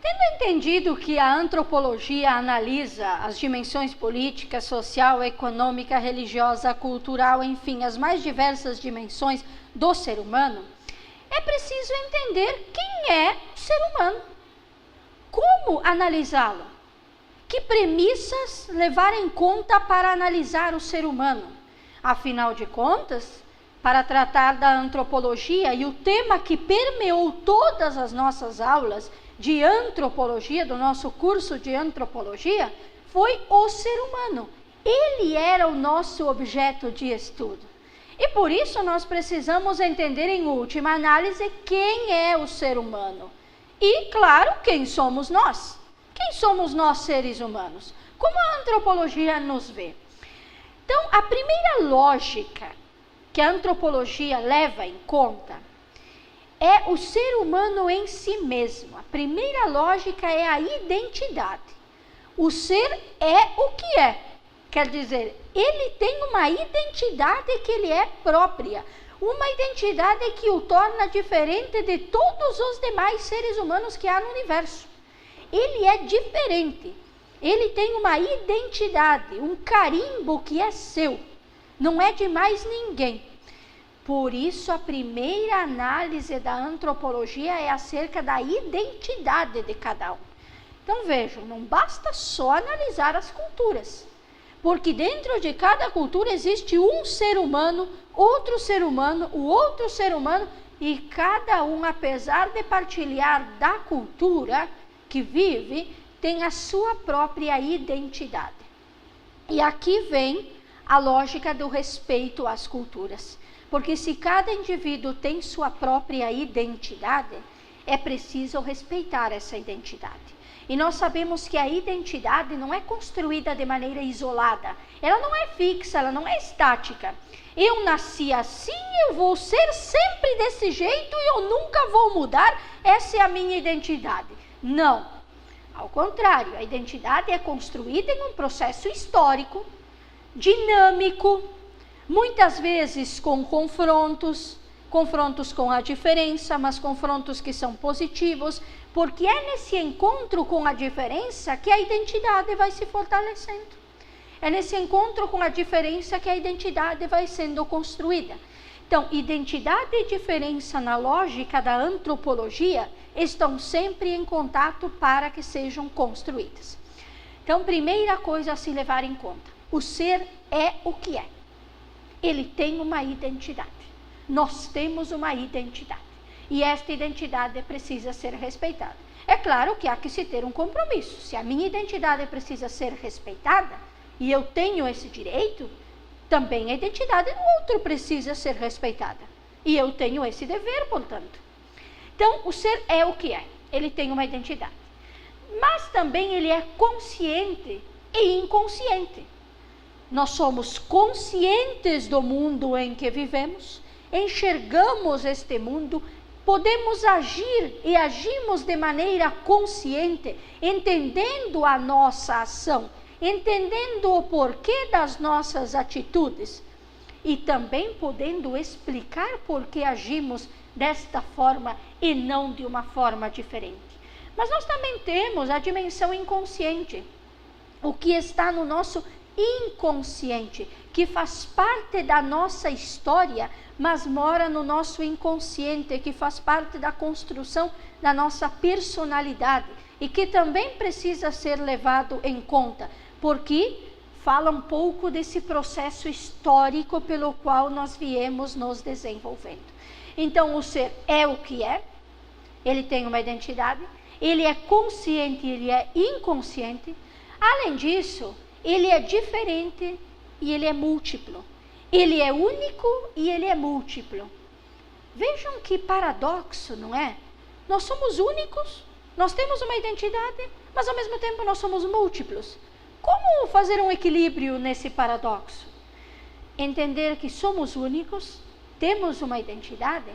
Tendo entendido que a antropologia analisa as dimensões política, social, econômica, religiosa, cultural, enfim, as mais diversas dimensões do ser humano, é preciso entender quem é o ser humano. Como analisá-lo? Que premissas levar em conta para analisar o ser humano? Afinal de contas, para tratar da antropologia, e o tema que permeou todas as nossas aulas de antropologia, do nosso curso de antropologia, foi o ser humano. Ele era o nosso objeto de estudo. E por isso nós precisamos entender, em última análise, quem é o ser humano. E, claro, quem somos nós? Quem somos nós, seres humanos? Como a antropologia nos vê? Então, a primeira lógica que a antropologia leva em conta é o ser humano em si mesmo. A primeira lógica é a identidade. O ser é o que é. Quer dizer, ele tem uma identidade que lhe é própria. Uma identidade que o torna diferente de todos os demais seres humanos que há no universo. Ele é diferente. Ele tem uma identidade, um carimbo que é seu. Não é de mais ninguém. Por isso, a primeira análise da antropologia é acerca da identidade de cada um. Então, vejam, não basta só analisar as culturas, porque dentro de cada cultura existe um ser humano, outro ser humano, o outro ser humano, e cada um, apesar de partilhar da cultura que vive, tem a sua própria identidade. E aqui vem a lógica do respeito às culturas. Porque se cada indivíduo tem sua própria identidade, é preciso respeitar essa identidade. E nós sabemos que a identidade não é construída de maneira isolada. Ela não é fixa, ela não é estática. Eu nasci assim, eu vou ser sempre desse jeito e eu nunca vou mudar, essa é a minha identidade. Não. Ao contrário, a identidade é construída em um processo histórico, dinâmico, muitas vezes com confrontos com a diferença, mas confrontos que são positivos, porque é nesse encontro com a diferença que a identidade vai se fortalecendo. É nesse encontro com a diferença que a identidade vai sendo construída. Então, identidade e diferença na lógica da antropologia estão sempre em contato para que sejam construídas. Então, primeira coisa a se levar em conta, o ser é o que é. Ele tem uma identidade. Nós temos uma identidade. E esta identidade precisa ser respeitada. É claro que há que se ter um compromisso. Se a minha identidade precisa ser respeitada, e eu tenho esse direito, também a identidade do outro precisa ser respeitada. E eu tenho esse dever, portanto. Então, o ser é o que é. Ele tem uma identidade. Mas também ele é consciente e inconsciente. Nós somos conscientes do mundo em que vivemos, enxergamos este mundo, podemos agir e agimos de maneira consciente, entendendo a nossa ação, entendendo o porquê das nossas atitudes e também podendo explicar por que agimos desta forma e não de uma forma diferente. Mas nós também temos a dimensão inconsciente, o que está no nosso inconsciente, que faz parte da nossa história, mas mora no nosso inconsciente, que faz parte da construção da nossa personalidade e que também precisa ser levado em conta, porque fala um pouco desse processo histórico pelo qual nós viemos nos desenvolvendo. Então, o ser é o que é, ele tem uma identidade, ele é consciente, ele é inconsciente. Além disso, ele é diferente e ele é múltiplo. Ele é único e ele é múltiplo. Vejam que paradoxo, não é? Nós somos únicos, nós temos uma identidade, mas ao mesmo tempo nós somos múltiplos. Como fazer um equilíbrio nesse paradoxo? Entender que somos únicos, temos uma identidade,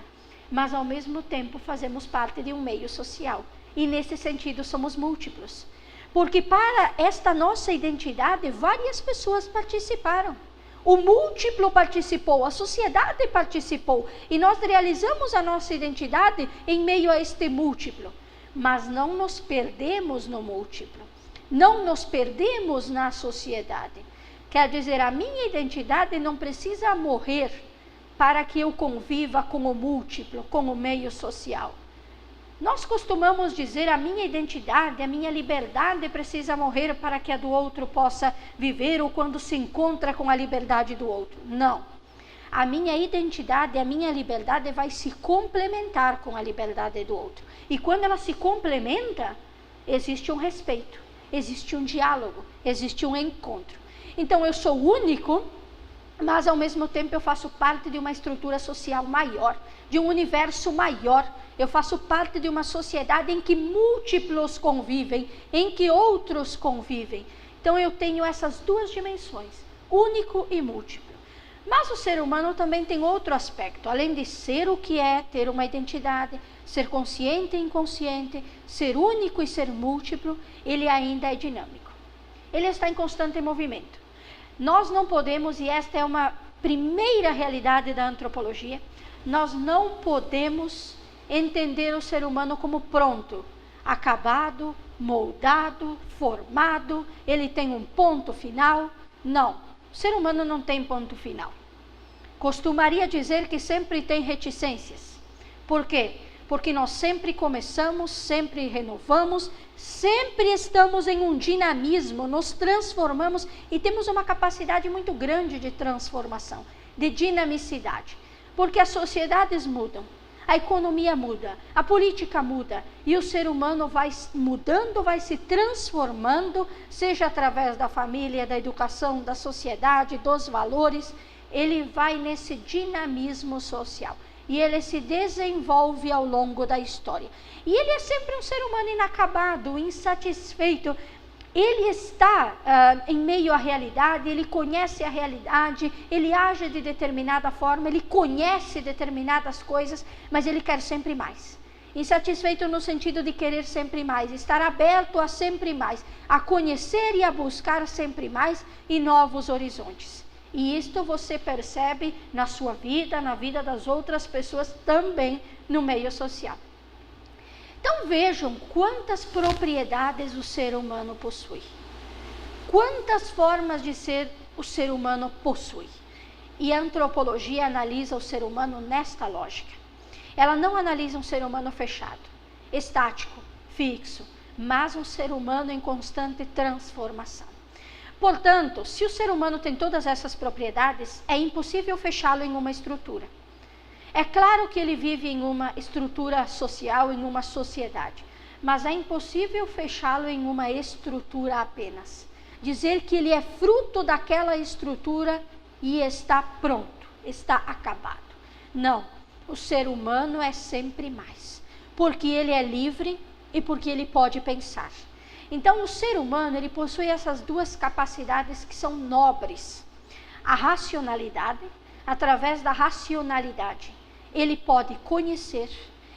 mas ao mesmo tempo fazemos parte de um meio social. E nesse sentido somos múltiplos. Porque para esta nossa identidade, várias pessoas participaram. O múltiplo participou, a sociedade participou. E nós realizamos a nossa identidade em meio a este múltiplo. mas não nos perdemos no múltiplo, não nos perdemos na sociedade. Quer dizer, a minha identidade não precisa morrer para que eu conviva com o múltiplo, com o meio social. Nós costumamos dizer, a minha identidade, a minha liberdade precisa morrer para que a do outro possa viver, ou quando se encontra com a liberdade do outro. Não. A minha identidade, a minha liberdade vai se complementar com a liberdade do outro. E quando ela se complementa, existe um respeito, existe um diálogo, existe um encontro. Então eu sou único, mas ao mesmo tempo eu faço parte de uma estrutura social maior, de um universo maior. Eu faço parte de uma sociedade em que múltiplos convivem, em que outros convivem. Então eu tenho essas duas dimensões, único e múltiplo. Mas o ser humano também tem outro aspecto, além de ser o que é, ter uma identidade, ser consciente e inconsciente, ser único e ser múltiplo, ele ainda é dinâmico. Ele está em constante movimento. Nós não podemos, e esta é uma primeira realidade da antropologia, nós não podemos entender o ser humano como pronto, acabado, moldado, formado, ele tem um ponto final. Não, o ser humano não tem ponto final. Costumaria dizer que sempre tem reticências. Por quê? Porque nós sempre começamos, sempre renovamos, sempre estamos em um dinamismo, nos transformamos e temos uma capacidade muito grande de transformação, de dinamicidade. Porque as sociedades mudam, a economia muda, a política muda e o ser humano vai mudando, vai se transformando, seja através da família, da educação, da sociedade, dos valores, ele vai nesse dinamismo social. E ele se desenvolve ao longo da história. E ele é sempre um ser humano inacabado, insatisfeito. Ele está em meio à realidade, ele conhece a realidade, ele age de determinada forma, ele conhece determinadas coisas, mas ele quer sempre mais. Insatisfeito no sentido de querer sempre mais, estar aberto a sempre mais, a conhecer e a buscar sempre mais e novos horizontes. E isto você percebe na sua vida, na vida das outras pessoas também no meio social. Então vejam quantas propriedades o ser humano possui. Quantas formas de ser o ser humano possui. E a antropologia analisa o ser humano nesta lógica. Ela não analisa um ser humano fechado, estático, fixo, mas um ser humano em constante transformação. Portanto, se o ser humano tem todas essas propriedades, é impossível fechá-lo em uma estrutura. É claro que ele vive em uma estrutura social, em uma sociedade, mas é impossível fechá-lo em uma estrutura apenas. Dizer que ele é fruto daquela estrutura e está pronto, está acabado. Não, o ser humano é sempre mais, porque ele é livre e porque ele pode pensar. Então o ser humano, ele possui essas duas capacidades que são nobres. A racionalidade, através da racionalidade, ele pode conhecer,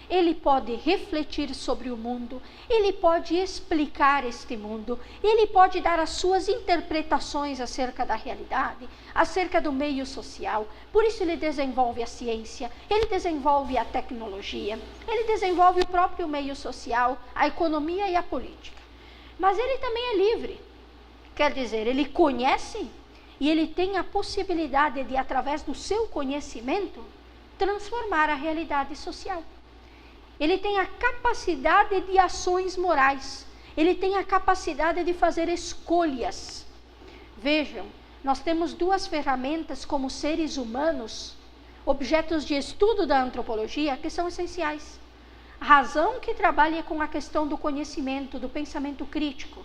ele pode refletir sobre o mundo, ele pode explicar este mundo, ele pode dar as suas interpretações acerca da realidade, acerca do meio social. Por isso ele desenvolve a ciência, ele desenvolve a tecnologia, ele desenvolve o próprio meio social, a economia e a política. Mas ele também é livre, quer dizer, ele conhece e ele tem a possibilidade de, através do seu conhecimento, transformar a realidade social. Ele tem a capacidade de ações morais, ele tem a capacidade de fazer escolhas. Vejam, nós temos duas ferramentas como seres humanos, objetos de estudo da antropologia, que são essenciais. A razão, que trabalha com a questão do conhecimento, do pensamento crítico,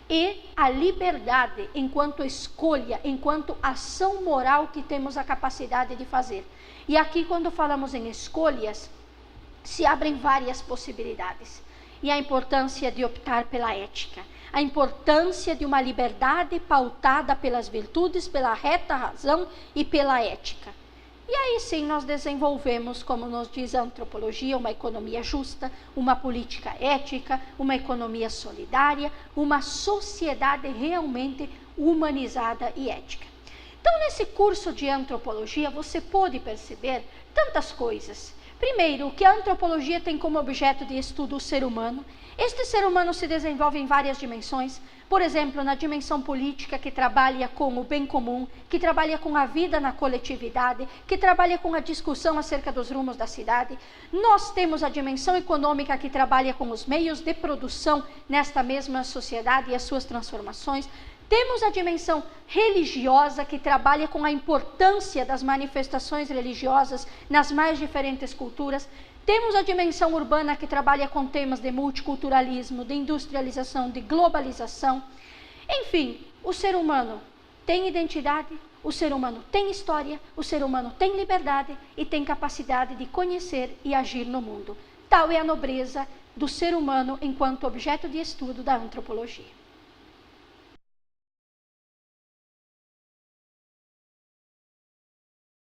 e a liberdade enquanto escolha, enquanto ação moral que temos a capacidade de fazer. E aqui, quando falamos em escolhas, se abrem várias possibilidades. E a importância de optar pela ética, a importância de uma liberdade pautada pelas virtudes, pela reta razão e pela ética. E aí sim nós desenvolvemos, como nos diz a antropologia, uma economia justa, uma política ética, uma economia solidária, uma sociedade realmente humanizada e ética. Então, nesse curso de antropologia, você pode perceber tantas coisas. Primeiro, que a antropologia tem como objeto de estudo o ser humano. Este ser humano se desenvolve em várias dimensões, por exemplo, na dimensão política, que trabalha com o bem comum, que trabalha com a vida na coletividade, que trabalha com a discussão acerca dos rumos da cidade. Nós temos a dimensão econômica, que trabalha com os meios de produção nesta mesma sociedade e as suas transformações. Temos a dimensão religiosa, que trabalha com a importância das manifestações religiosas nas mais diferentes culturas. Temos a dimensão urbana, que trabalha com temas de multiculturalismo, de industrialização, de globalização. Enfim, o ser humano tem identidade, o ser humano tem história, o ser humano tem liberdade e tem capacidade de conhecer e agir no mundo. Tal é a nobreza do ser humano enquanto objeto de estudo da antropologia.